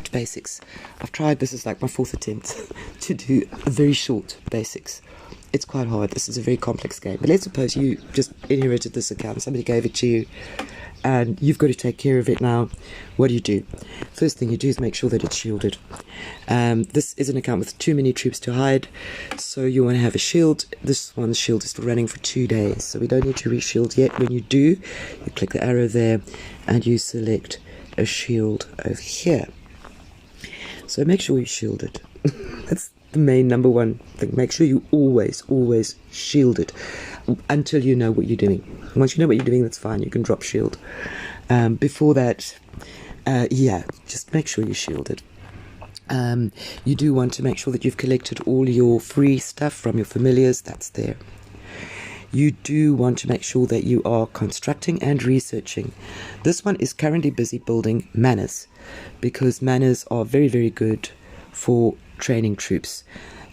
short basics. I've tried, this is like my 4th attempt to do a very short basics. It's quite hard. This is a very complex game. But let's suppose you just inherited this account, somebody gave it to you, and you've got to take care of it now. What do? First thing you do is make sure that it's shielded. This is an account with too many troops to hide, so you want to have a shield. This one's shield is still running for 2 days, so we don't need to reshield yet. When you do, you click the arrow there and you select a shield over here. So make sure you shield it. That's the main number one thing. Make sure you always shield it until you know what you're doing. Once you know what you're doing, that's fine. You can drop shield. Before that, just make sure you shield it. You do want to make sure that you've collected all your free stuff from your familiars. That's there. You do want to make sure that you are constructing and researching. This one is currently busy building manors, because manors are very, very good for training troops.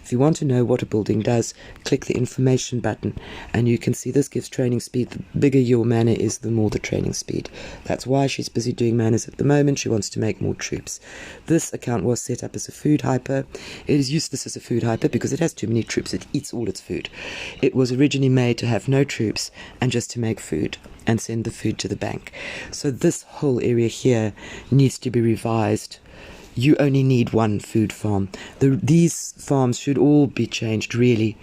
If you want to know what a building does, click the information button and you can see this gives training speed. The bigger your manor is, the more the training speed. That's why she's busy doing manors at the moment. She wants to make more troops. This account was set up as a food hyper. It is useless as a food hyper because it has too many troops. It eats all its food. It was originally made to have no troops and just to make food and send the food to the bank. So this whole area here needs to be revised. You only need one food farm. These farms should all be changed really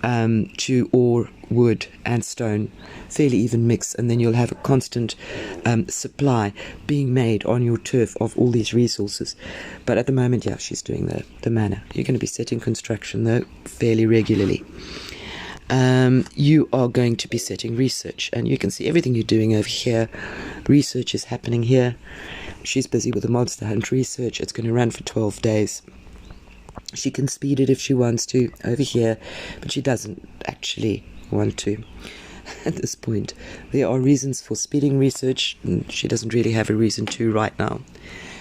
to ore, wood and stone, fairly even mix, and then you'll have a constant supply being made on your turf of all these resources. But at the moment, yeah, she's doing the manor. You're going to be setting construction though fairly regularly. You are going to be setting research, and you can see everything you're doing over here. Research is happening here. She's busy with the monster hunt research. It's going to run for 12 days. She can speed it if she wants to over here, but she doesn't actually want to at this point. There are reasons for speeding research, and she doesn't really have a reason to right now.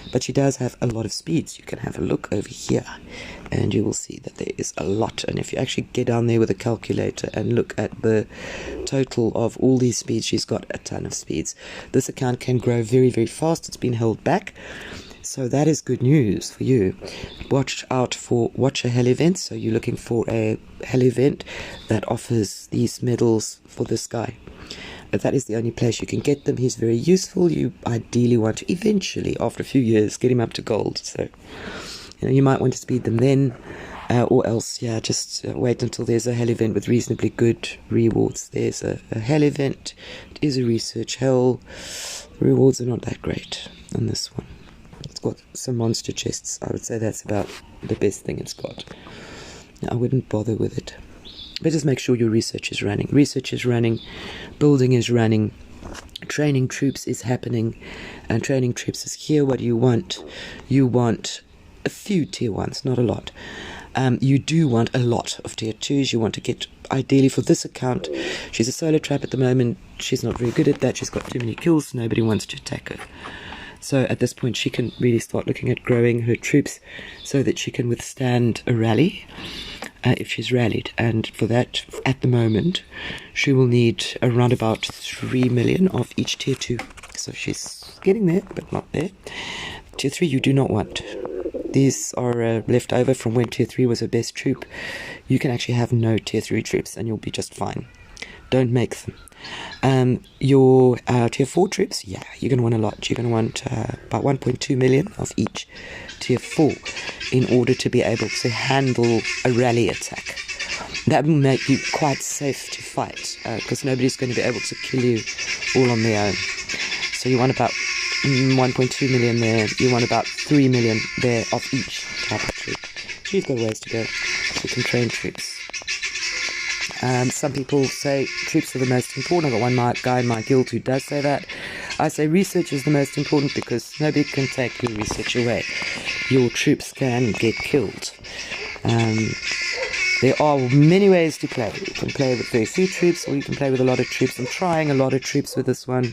But she does have a lot of speeds. You can have a look over here and you will see that there is a lot. And if you actually get down there with a calculator and look at the total of all these speeds, she's got a ton of speeds. This account can grow very, very fast. It's been held back. So that is good news for you. Watch out for Watch a Hell events. So you're looking for a hell event that offers these medals for this guy. But that is the only place you can get them. He's very useful. You ideally want to eventually, after a few years, get him up to gold. So, you might want to speed them then, or else, just wait until there's a hell event with reasonably good rewards. There's a hell event. It is a research hell. The rewards are not that great on this one. It's got some monster chests. I would say that's about the best thing it's got. I wouldn't bother with it. But just make sure your research is running. Research is running, building is running, training troops is happening, and training troops is here. What do you want? You want a few tier 1s, not a lot. You do want a lot of tier 2s. You want to get, ideally for this account, she's a solo trap at the moment. She's not very good at that. She's got too many kills. Nobody wants to attack her. So at this point, she can really start looking at growing her troops so that she can withstand a rally. If she's rallied, and for that, at the moment, she will need around about 3 million of each tier 2. So she's getting there, but not there. Tier 3 you do not want. These are left over from when tier 3 was her best troop. You can actually have no tier 3 troops and you'll be just fine. Don't make them. Your tier 4 troops, you're going to want a lot. You're going to want about 1.2 million of each tier 4 in order to be able to handle a rally attack. That will make you quite safe to fight because nobody's going to be able to kill you all on their own. So you want about 1.2 million there. You want about 3 million there of each type of troop. She's got ways to go. You can train troops. Some people say troops are the most important. I've got one guy in my guild who does say that. I say research is the most important because nobody can take your research away. Your troops can get killed. There are many ways to play. You can play with very few troops or you can play with a lot of troops. I'm trying a lot of troops with this one.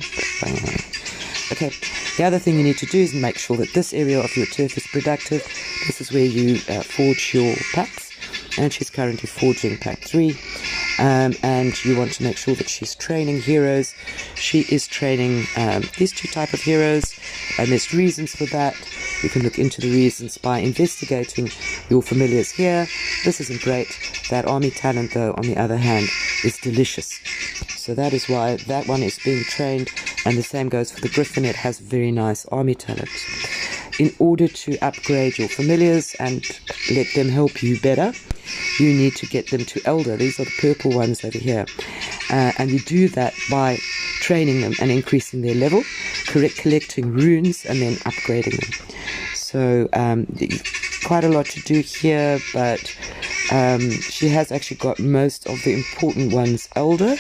Okay, the other thing you need to do is make sure that this area of your turf is productive. This is where you forge your packs. And she's currently forging pack 3. And you want to make sure that she's training heroes. She is training these 2 type of heroes, and there's reasons for that. You can look into the reasons by investigating your familiars here. This isn't great. That army talent, though, on the other hand, is delicious. So that is why that one is being trained, and the same goes for the griffin. It has very nice army talent. In order to upgrade your familiars and let them help you better, you need to get them to elder. These are the purple ones over here. And you do that by training them and increasing their level, collecting runes, and then upgrading them. So quite a lot to do here, but she has actually got most of the important ones elder,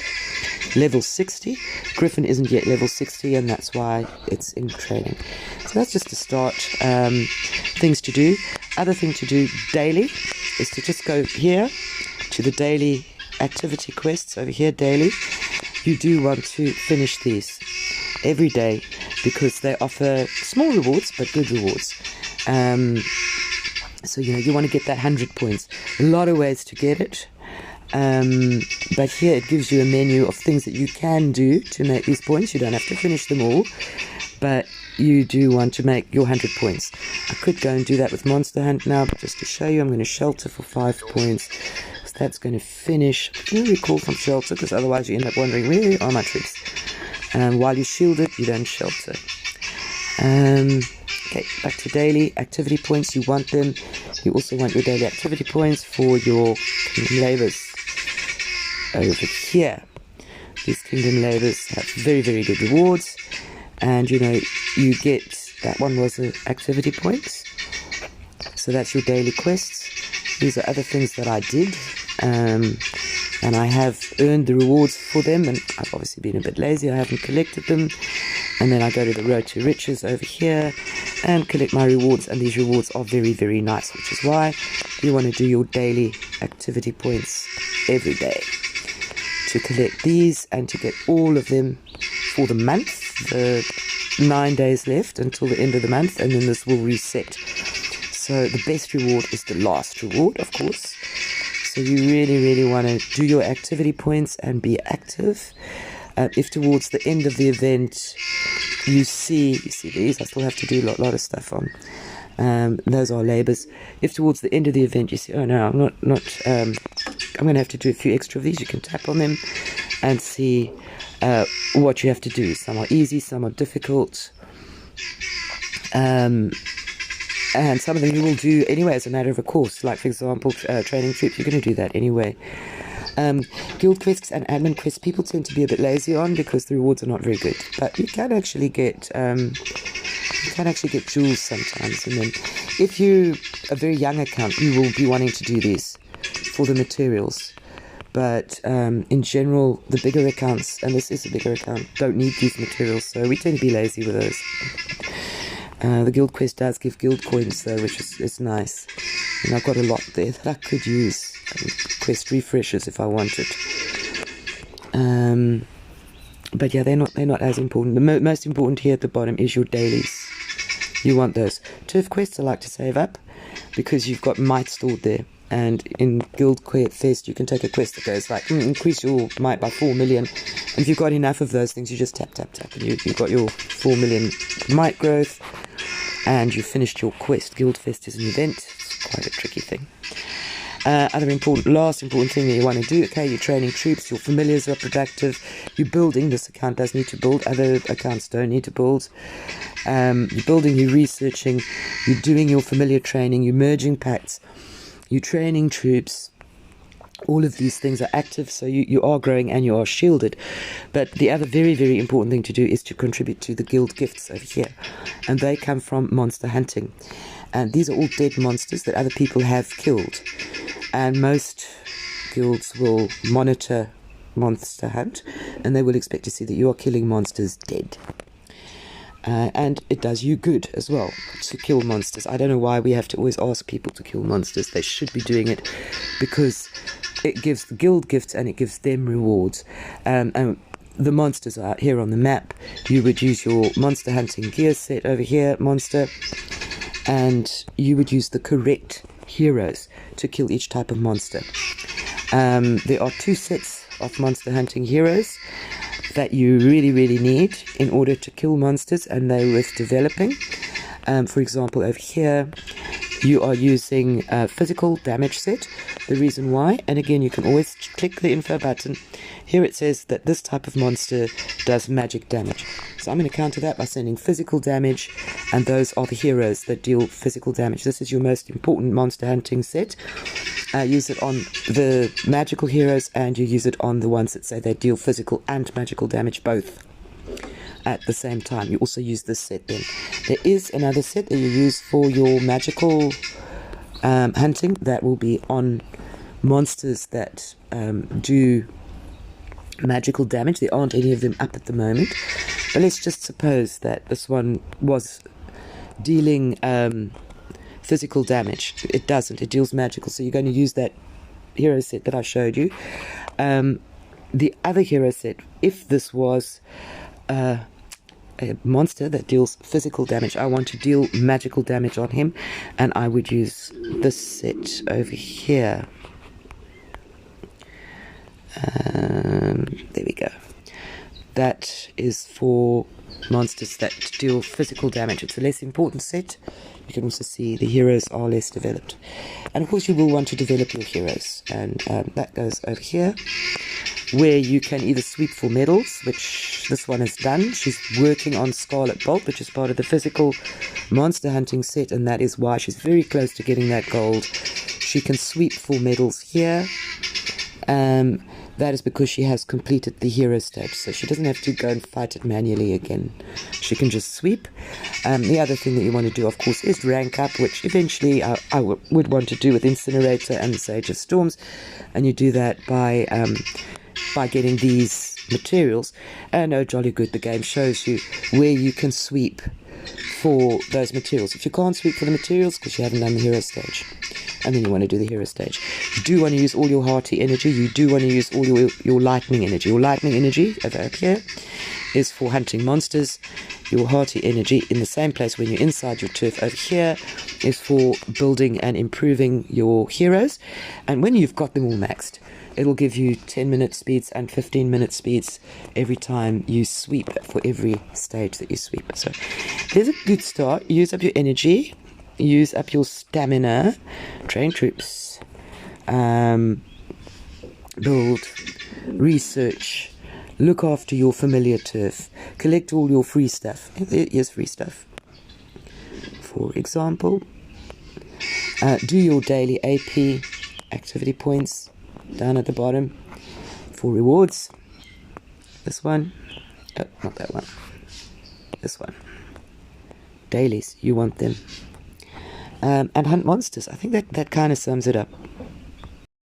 level 60. Griffin isn't yet level 60, and that's why it's in training. So that's just to start. Things to do. Other thing to do daily is to just go here to the daily activity quests over here daily. You do want to finish these every day because they offer small rewards but good rewards. So you want to get that 100 points. A lot of ways to get it. But here it gives you a menu of things that you can do to make these points. You don't have to finish them all, but you do want to make your 100 points. I could go and do that with Monster Hunt now, but just to show you, I'm going to shelter for 5 points. So that's going to finish. Really cool from shelter, because otherwise you end up wondering, where are my troops? While you shield it, you don't shelter. Okay, back to daily activity points. You want them. You also want your daily activity points for your kingdom labors. Over here, these kingdom labors have very, very good rewards, and you get that one was the activity points. So that's your daily quests. These are other things that I did, and I have earned the rewards for them, and I've obviously been a bit lazy. I haven't collected them. And then I go to the Road to Riches over here and collect my rewards, and these rewards are very, very nice, which is why you want to do your daily activity points every day to collect these and to get all of them for the month. The 9 days left until the end of the month, and then this will reset. So the best reward is the last reward, of course. So you really, really want to do your activity points and be active. If towards the end of the event you see these, I still have to do a lot of stuff on. Those are labors. If towards the end of the event you see, oh no, I'm not. I'm going to have to do a few extra of these. You can tap on them and see what you have to do. Some are easy, some are difficult, and some of them you will do anyway as a matter of a course. Like for example, training troops, you're going to do that anyway. Guild quests and admin quests people tend to be a bit lazy on because the rewards are not very good, but you can actually get jewels sometimes. And then if you a very young account, you will be wanting to do these for the materials, but in general the bigger accounts, and this is a bigger account, don't need these materials, so we tend to be lazy with those. The guild quest does give guild coins though, which is nice, and I've got a lot there that I could use. Quest refreshers if I wanted. But yeah, they're not as important. The most important here at the bottom is your dailies. You want those. Turf quests I like to save up because you've got might stored there. And in Guild Fest you can take a quest that goes like increase your might by 4 million. And if you've got enough of those things, you just tap and you've got your 4 million might growth, and you've finished your quest. Guild Fest is an event. It's quite a tricky thing. Last important thing that you want to do, okay, you're training troops, your familiars are productive, you're building. This account does need to build, other accounts don't need to build. You're building, you're researching, you're doing your familiar training, you're merging pacts, you're training troops. All of these things are active, so you are growing and you are shielded. But the other very, very important thing to do is to contribute to the guild gifts over here, and they come from monster hunting. And these are all dead monsters that other people have killed. And most guilds will monitor Monster Hunt, and they will expect to see that you are killing monsters dead. And it does you good as well to kill monsters. I don't know why we have to always ask people to kill monsters. They should be doing it because it gives the guild gifts and it gives them rewards. And the monsters are out here on the map. You would use your monster hunting gear set over here, monster, and you would use the correct heroes to kill each type of monster. There are 2 sets of monster hunting heroes that you really, really need in order to kill monsters, and they're worth developing. For example, over here, you are using a physical damage set. The reason why, and again, you can always click the info button. Here it says that this type of monster does magic damage. So I'm going to counter that by sending physical damage, and those are the heroes that deal physical damage. This is your most important monster hunting set. Use it on the magical heroes, and you use it on the ones that say they deal physical and magical damage both at the same time. You also use this set then. There is another set that you use for your magical hunting that will be on monsters that do magical damage. There aren't any of them up at the moment, but let's just suppose that this one was dealing physical damage. It doesn't. It deals magical, so you're going to use that hero set that I showed you. The other hero set, if this was a monster that deals physical damage, I want to deal magical damage on him, and I would use this set over here. There we go. That is for monsters that deal physical damage. It's a less important set. You can also see the heroes are less developed, and of course you will want to develop your heroes, and that goes over here, where you can either sweep for medals, which this one has done. She's working on Scarlet Bolt, which is part of the physical monster hunting set, and that is why she's very close to getting that gold. She can sweep for medals here. That is because she has completed the hero stage, so she doesn't have to go and fight it manually again. She can just sweep. The other thing that you want to do, of course, is rank up, which eventually I would want to do with Incinerator and the Sage of Storms, and you do that by getting these materials. And oh jolly good, the game shows you where you can sweep for those materials. If you can't sweep for the materials because you haven't done the hero stage, and then you want to do the hero stage, you do want to use all your hearty energy. You do want to use all your lightning energy. Your lightning energy over here is for hunting monsters. Your hearty energy in the same place when you're inside your turf over here is for building and improving your heroes. And when you've got them all maxed, it'll give you 10-minute speeds and 15-minute speeds every time you sweep, for every stage that you sweep. So there's a good start. Use up your energy, use up your stamina, train troops, build, research, look after your familiar turf, collect all your free stuff. Here's free stuff. For example, do your daily AP activity points down at the bottom for rewards. This one, oh, not that one, this one. Dailies, you want them. And hunt monsters. I think that kind of sums it up.